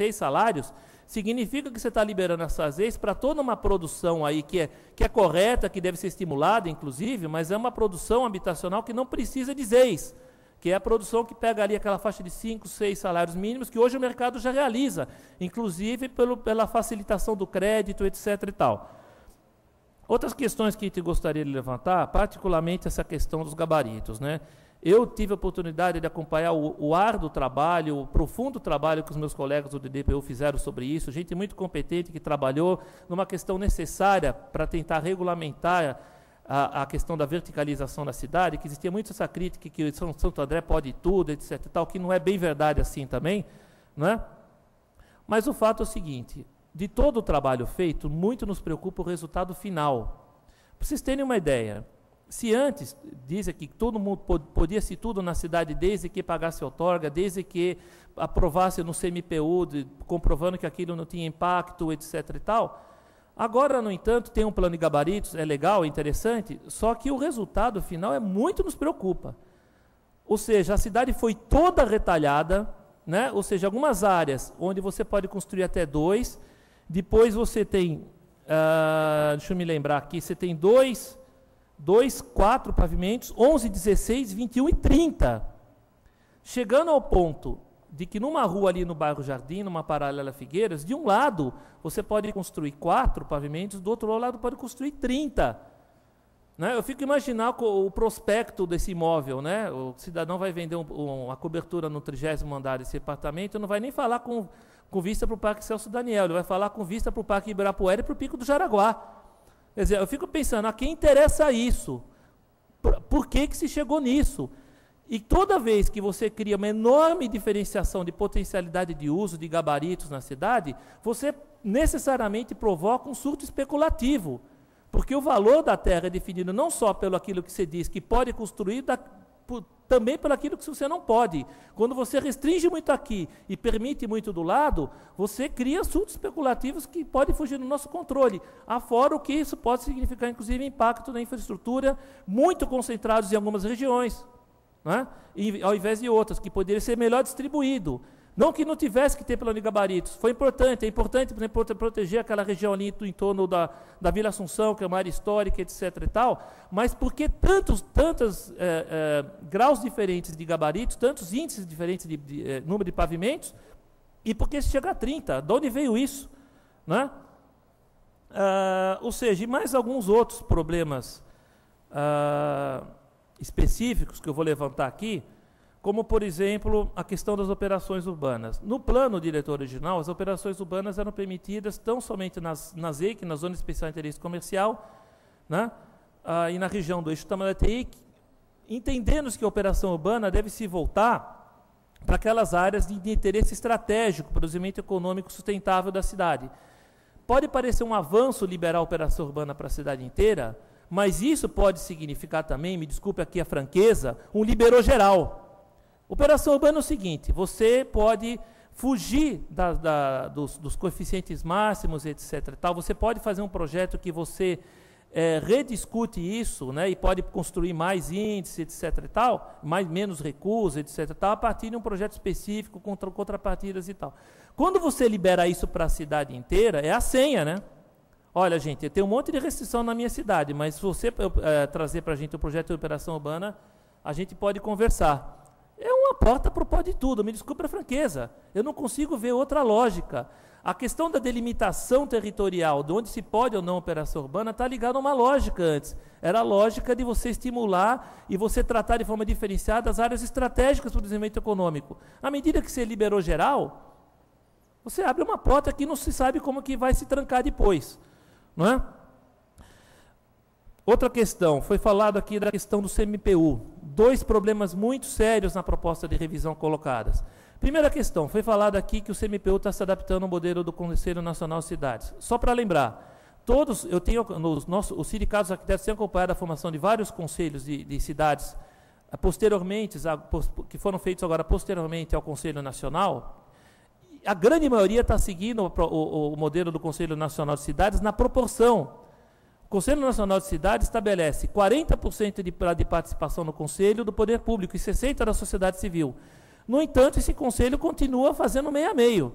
6 salários, significa que você está liberando essas leis para toda uma produção aí que é correta, que deve ser estimulada, inclusive, mas é uma produção habitacional que não precisa de leis, que é a produção que pega ali aquela faixa de 5, 6 salários mínimos, que hoje o mercado já realiza, inclusive pela facilitação do crédito, etc. e tal. Outras questões que a gente gostaria de levantar, particularmente essa questão dos gabaritos, né? Eu tive a oportunidade de acompanhar o árduo trabalho, o profundo trabalho que os meus colegas do DDPU fizeram sobre isso, gente muito competente que trabalhou numa questão necessária para tentar regulamentar a questão da verticalização da cidade, que existia muito essa crítica que Santo André pode tudo, etc. e tal, que não é bem verdade assim também, né? Mas o fato é o seguinte, de todo o trabalho feito, muito nos preocupa o resultado final. Para vocês terem uma ideia, se antes, dizem que todo mundo podia-se tudo na cidade, desde que pagasse outorga, desde que aprovasse no CMPU, comprovando que aquilo não tinha impacto, etc. e tal, agora, no entanto, tem um plano de gabaritos, é legal, é interessante, só que o resultado final muito nos preocupa. Ou seja, a cidade foi toda retalhada, né? Ou seja, algumas áreas onde você pode construir até 2, depois você tem, deixa eu me lembrar aqui, você tem 2, 4 pavimentos, 11, 16, 21 e 30. Chegando ao ponto de que numa rua ali no bairro Jardim, numa paralela Figueiras, de um lado você pode construir 4 pavimentos, do outro lado pode construir 30. Né? Eu fico imaginando o prospecto desse imóvel, né? O cidadão vai vender uma cobertura no 30º andar desse apartamento, não vai nem falar com vista para o Parque Celso Daniel, ele vai falar com vista para o Parque Ibirapuera e para o Pico do Jaraguá. Quer dizer, eu fico pensando, a quem interessa isso? Por que se chegou nisso? E toda vez que você cria uma enorme diferenciação de potencialidade de uso, de gabaritos na cidade, você necessariamente provoca um surto especulativo. Porque o valor da terra é definido não só pelo aquilo que você diz que pode construir, também pelo aquilo que você não pode. Quando você restringe muito aqui e permite muito do lado, você cria surtos especulativos que podem fugir do nosso controle. Afora o que isso pode significar, inclusive, impacto na infraestrutura, muito concentrados em algumas regiões, né? Ao invés de outras, que poderia ser melhor distribuído. Não que não tivesse que ter plano de gabaritos, é importante, por exemplo, proteger aquela região ali em torno da Vila Assunção, que é uma área histórica, etc. e tal, mas porque tantos graus diferentes de gabaritos, tantos índices diferentes de número de pavimentos, e porque se chega a 30, de onde veio isso? Né? Ou seja, e mais alguns outros problemas específicos que eu vou levantar aqui, como, por exemplo, a questão das operações urbanas. No plano diretor original, as operações urbanas eram permitidas tão somente nas EIC, na Zona Especial de Interesse Comercial, né? E na região do eixo Tamanduateí, entendendo-se que a operação urbana deve se voltar para aquelas áreas de interesse estratégico para o desenvolvimento econômico sustentável da cidade. Pode parecer um avanço liberar a operação urbana para a cidade inteira, mas isso pode significar também, me desculpe aqui a franqueza, um liberou geral. Operação urbana é o seguinte, você pode fugir dos coeficientes máximos, etc. Tal. Você pode fazer um projeto que você rediscute isso, né, e pode construir mais índices, etc. Tal, menos recursos, etc. Tal, a partir de um projeto específico, contra contrapartidas e tal. Quando você libera isso para a cidade inteira, é a senha, né? Olha, gente, eu tenho um monte de restrição na minha cidade, mas se você trazer para a gente o projeto de operação urbana, a gente pode conversar. É uma porta para o pode tudo, me desculpe a franqueza. Eu não consigo ver outra lógica. A questão da delimitação territorial, de onde se pode ou não operação urbana, está ligada a uma lógica antes. Era a lógica de você estimular e você tratar de forma diferenciada as áreas estratégicas para o desenvolvimento econômico. À medida que você liberou geral, você abre uma porta que não se sabe como que vai se trancar depois. Não é? Outra questão, foi falado aqui da questão do CMPU. 2 problemas muito sérios na proposta de revisão colocadas. Primeira questão, foi falado aqui que o CMPU está se adaptando ao modelo do Conselho Nacional de Cidades. Só para lembrar, os sindicatos arquitetos têm acompanhado a formação de vários conselhos de cidades, que foram feitos agora posteriormente ao Conselho Nacional. A grande maioria está seguindo o modelo do Conselho Nacional de Cidades na proporção. O Conselho Nacional de Cidades estabelece 40% de participação no Conselho do Poder Público e 60% da sociedade civil. No entanto, esse Conselho continua fazendo meio a meio.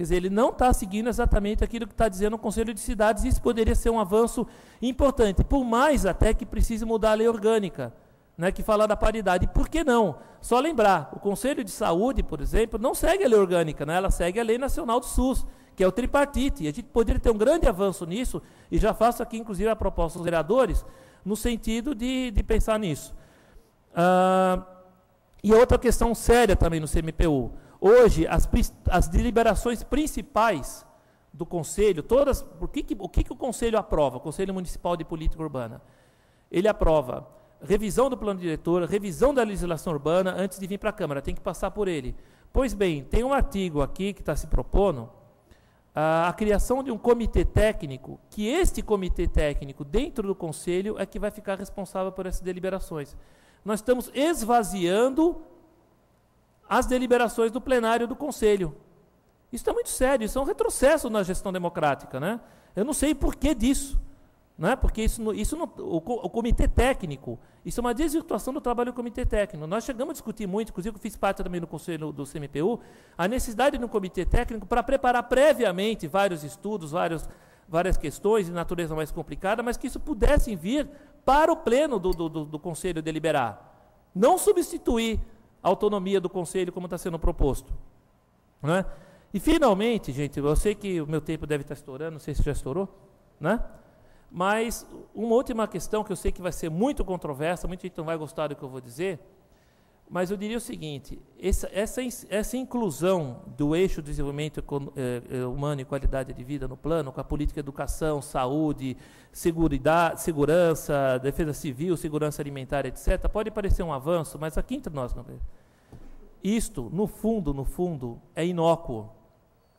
Quer dizer, ele não está seguindo exatamente aquilo que está dizendo o Conselho de Cidades, e isso poderia ser um avanço importante, por mais até que precise mudar a lei orgânica, né, que fala da paridade. E por que não? Só lembrar, o Conselho de Saúde, por exemplo, não segue a lei orgânica, né, ela segue a lei nacional do SUS, que é o tripartite, e a gente poderia ter um grande avanço nisso, e já faço aqui, inclusive, a proposta aos vereadores, no sentido de pensar nisso. E outra questão séria também no CMPU. Hoje, as deliberações principais do Conselho, todas, o que o Conselho aprova? O Conselho Municipal de Política Urbana. Ele aprova revisão do plano diretor, revisão da legislação urbana, antes de vir para a Câmara, tem que passar por ele. Pois bem, tem um artigo aqui que está se propondo, a criação de um comitê técnico, que este comitê técnico, dentro do Conselho, é que vai ficar responsável por essas deliberações. Nós estamos esvaziando as deliberações do plenário do Conselho. Isso é muito sério, isso é um retrocesso na gestão democrática, né? Eu não sei por que disso, né? Porque o comitê técnico, isso é uma desvirtuação do trabalho do comitê técnico. Nós chegamos a discutir muito, inclusive eu fiz parte também do Conselho do CMPU, a necessidade de um comitê técnico para preparar previamente vários estudos, várias questões de natureza mais complicada, mas que isso pudesse vir para o pleno do Conselho deliberar. Não substituir a autonomia do Conselho como está sendo proposto. Né? E, finalmente, gente, eu sei que o meu tempo deve estar estourando, não sei se já estourou, né? Mas uma última questão que eu sei que vai ser muito controversa, muita gente não vai gostar do que eu vou dizer, mas eu diria o seguinte, essa inclusão do eixo de desenvolvimento humano e qualidade de vida no plano, com a política de educação, saúde, segurança, defesa civil, segurança alimentar, etc., pode parecer um avanço, mas aqui entre nós, isto, no fundo, é inócuo.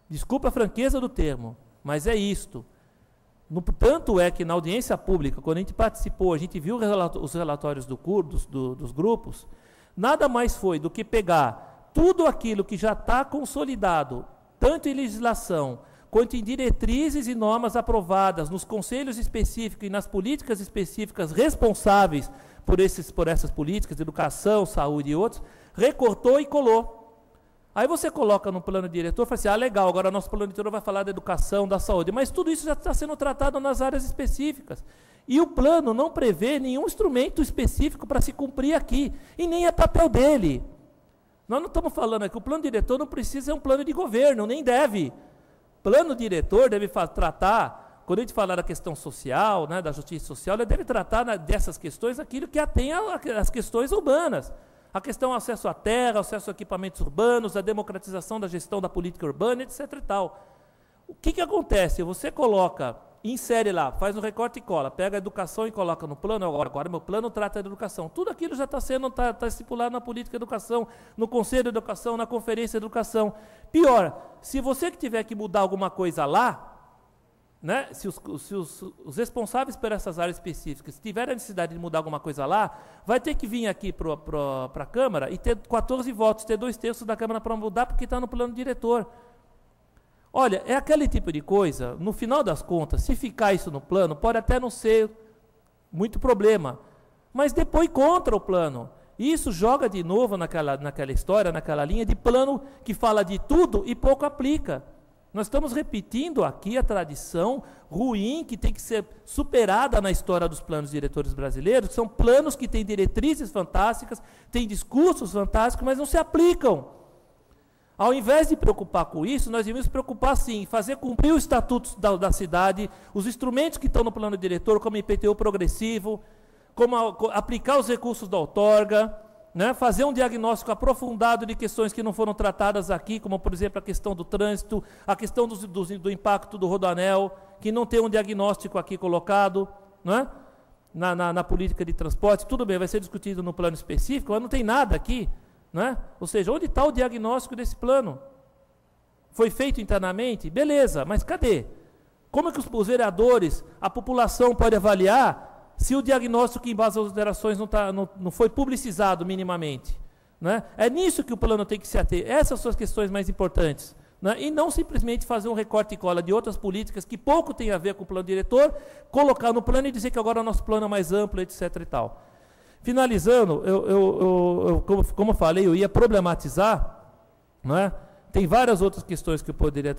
Desculpa a franqueza do termo, mas é isto. Tanto é que na audiência pública, quando a gente participou, a gente viu os relatórios dos grupos, nada mais foi do que pegar tudo aquilo que já está consolidado, tanto em legislação, quanto em diretrizes e normas aprovadas nos conselhos específicos e nas políticas específicas responsáveis por essas políticas, educação, saúde e outros, recortou e colou. Aí você coloca no plano diretor e fala assim, legal, agora nosso plano diretor vai falar da educação, da saúde, mas tudo isso já está sendo tratado nas áreas específicas. E o plano não prevê nenhum instrumento específico para se cumprir aqui, e nem é papel dele. Nós não estamos falando aqui, o plano diretor não precisa ser um plano de governo, nem deve. Plano diretor deve tratar, quando a gente falar da questão social, né, da justiça social, ele deve tratar dessas questões aquilo que atém às questões urbanas. A questão do acesso à terra, acesso a equipamentos urbanos, a democratização da gestão da política urbana, etc. e tal. O que acontece? Você coloca, insere lá, faz um recorte e cola, pega a educação e coloca no plano, agora meu plano trata da educação. Tudo aquilo já está estipulado na política de educação, no Conselho de Educação, na Conferência de Educação. Pior, se você que tiver que mudar alguma coisa lá, né, se os responsáveis por essas áreas específicas tiverem a necessidade de mudar alguma coisa lá, vai ter que vir aqui para a Câmara e ter 14 votos, ter 2/3 da Câmara para mudar, porque está no plano diretor. Olha, é aquele tipo de coisa, no final das contas, se ficar isso no plano, pode até não ser muito problema, mas depois contra o plano. Isso joga de novo naquela história, naquela linha de plano que fala de tudo e pouco aplica. Nós estamos repetindo aqui a tradição ruim que tem que ser superada na história dos planos diretores brasileiros, que são planos que têm diretrizes fantásticas, têm discursos fantásticos, mas não se aplicam. Ao invés de preocupar com isso, nós devíamos preocupar sim, em fazer cumprir os estatutos da cidade, os instrumentos que estão no plano diretor, como IPTU progressivo, como aplicar os recursos da outorga, né, fazer um diagnóstico aprofundado de questões que não foram tratadas aqui, como, por exemplo, a questão do trânsito, a questão do impacto do rodoanel, que não tem um diagnóstico aqui colocado, né, na política de transporte. Tudo bem, vai ser discutido no plano específico, mas não tem nada aqui. Né? Ou seja, onde está o diagnóstico desse plano? Foi feito internamente? Beleza, mas cadê? Como é que os vereadores, a população pode avaliar se o diagnóstico que embasa as alterações não foi publicizado minimamente? Né? É nisso que o plano tem que se ater. Essas são as questões mais importantes. Né? E não simplesmente fazer um recorte e cola de outras políticas que pouco tem a ver com o plano diretor, colocar no plano e dizer que agora o nosso plano é mais amplo, etc. e tal. Finalizando, como eu falei, eu ia problematizar, não é? Tem várias outras questões que eu poderia